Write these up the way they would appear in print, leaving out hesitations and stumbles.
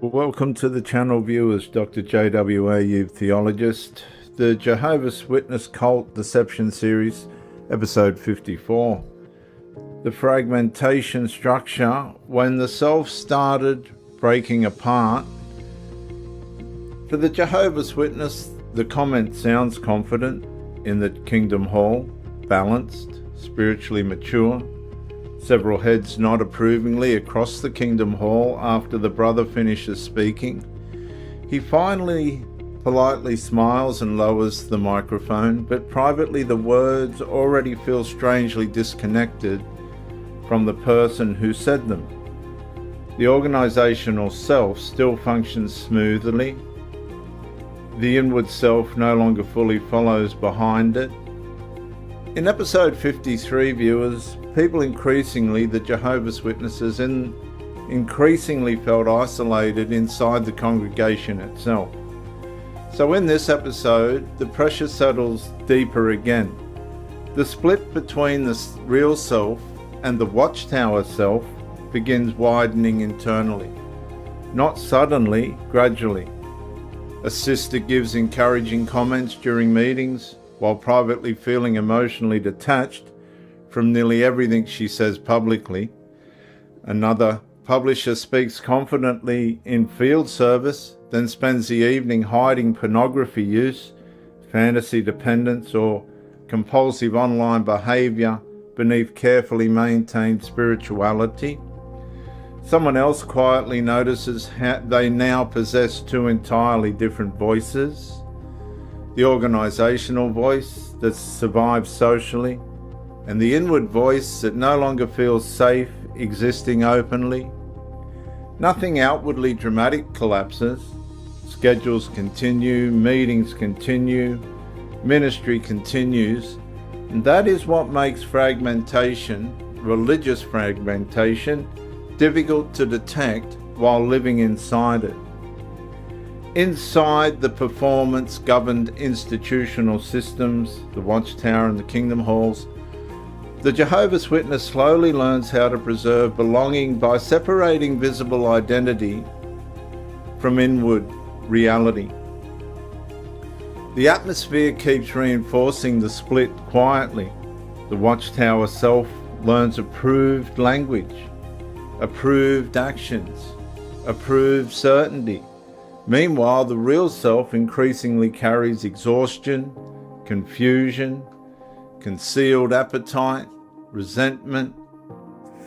Welcome to the channel, viewers. Dr. JWA, Theologist, the Jehovah's Witness Cult Deception Series, episode 54. The fragmentation structure when the self started breaking apart. For the Jehovah's Witness, the comment sounds confident in the Kingdom Hall, balanced, spiritually mature. Several heads nod approvingly across the Kingdom Hall after the brother finishes speaking. He finally politely smiles and lowers the microphone, but privately the words already feel strangely disconnected from the person who said them. The organizational self still functions smoothly. The inward self no longer fully follows behind it. In episode 53, viewers, people increasingly, the Jehovah's Witnesses, increasingly felt isolated inside the congregation itself. So in this episode, the pressure settles deeper again. The split between the real self and the Watchtower self begins widening internally. Not suddenly, gradually. A sister gives encouraging comments during meetings, while privately feeling emotionally detached from nearly everything she says publicly. Another publisher speaks confidently in field service, then spends the evening hiding pornography use, fantasy dependence, or compulsive online behavior beneath carefully maintained spirituality. Someone else quietly notices how they now possess two entirely different voices. The organizational voice that survives socially, and the inward voice that no longer feels safe existing openly. Nothing outwardly dramatic collapses. Schedules continue, meetings continue, ministry continues, and that is what makes fragmentation, religious fragmentation, difficult to detect while living inside it. Inside the performance-governed institutional systems, the Watchtower and the Kingdom Halls, the Jehovah's Witness slowly learns how to preserve belonging by separating visible identity from inward reality. The atmosphere keeps reinforcing the split quietly. The Watchtower self learns approved language, approved actions, approved certainty. Meanwhile, the real self increasingly carries exhaustion, confusion, concealed appetite, resentment,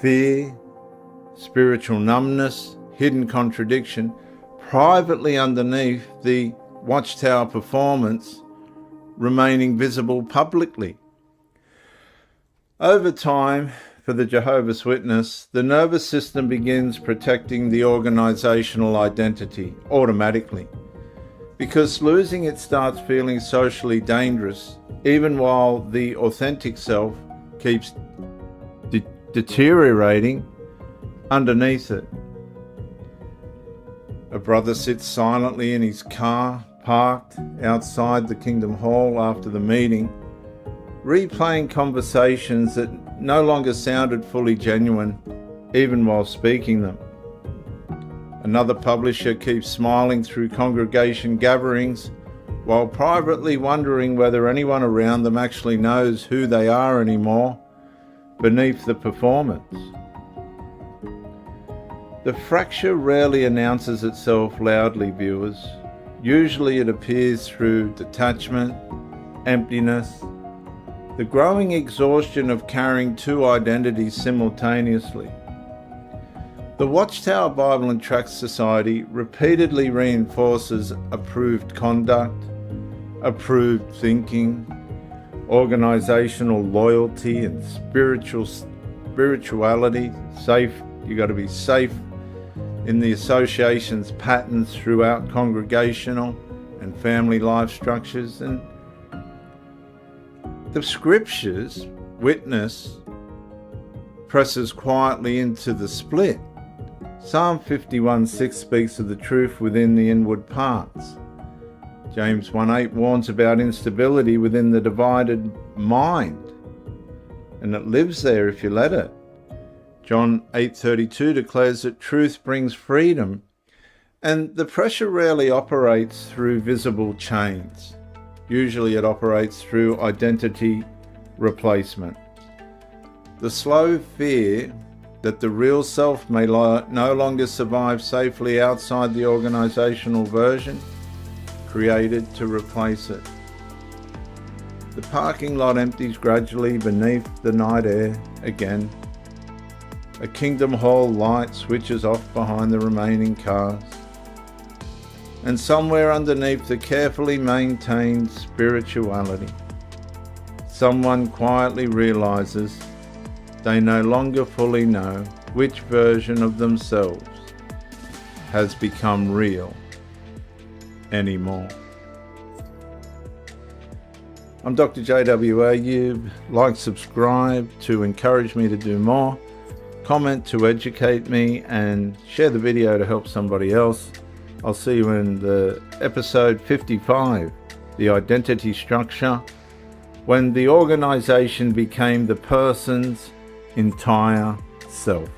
fear, spiritual numbness, hidden contradiction, privately underneath the Watchtower performance, remaining visible publicly. Over time, for the Jehovah's Witness, the nervous system begins protecting the organizational identity automatically, because losing it starts feeling socially dangerous, even while the authentic self keeps deteriorating underneath it. A brother sits silently in his car, parked outside the Kingdom Hall after the meeting, replaying conversations that no longer sounded fully genuine, even while speaking them. Another publisher keeps smiling through congregation gatherings, while privately wondering whether anyone around them actually knows who they are anymore beneath the performance. The fracture rarely announces itself loudly, viewers. Usually it appears through detachment, emptiness, the growing exhaustion of carrying two identities simultaneously. The Watchtower Bible and Tract Society repeatedly reinforces approved conduct, approved thinking, organizational loyalty and spirituality, safe. You got to be safe in the association's patterns throughout congregational and family life structures. And the scriptures witness presses quietly into the split. Psalm 51:6 speaks of the truth within the inward parts. James 1:8 warns about instability within the divided mind, and it lives there if you let it. John 8:32 declares that truth brings freedom, And the pressure rarely operates through visible chains. Usually it operates through identity replacement. The slow fear that the real self may no longer survive safely outside the organizational version created to replace it. The parking lot empties gradually beneath the night air again. A Kingdom Hall light switches off behind the remaining cars. And somewhere underneath the carefully maintained spirituality, someone quietly realizes they no longer fully know which version of themselves has become real anymore. I'm Dr. JW Ayub. Like, subscribe to encourage me to do more, comment to educate me, and share the video to help somebody else. I'll see you in the episode 55, the identity structure, when the organization became the person's entire self.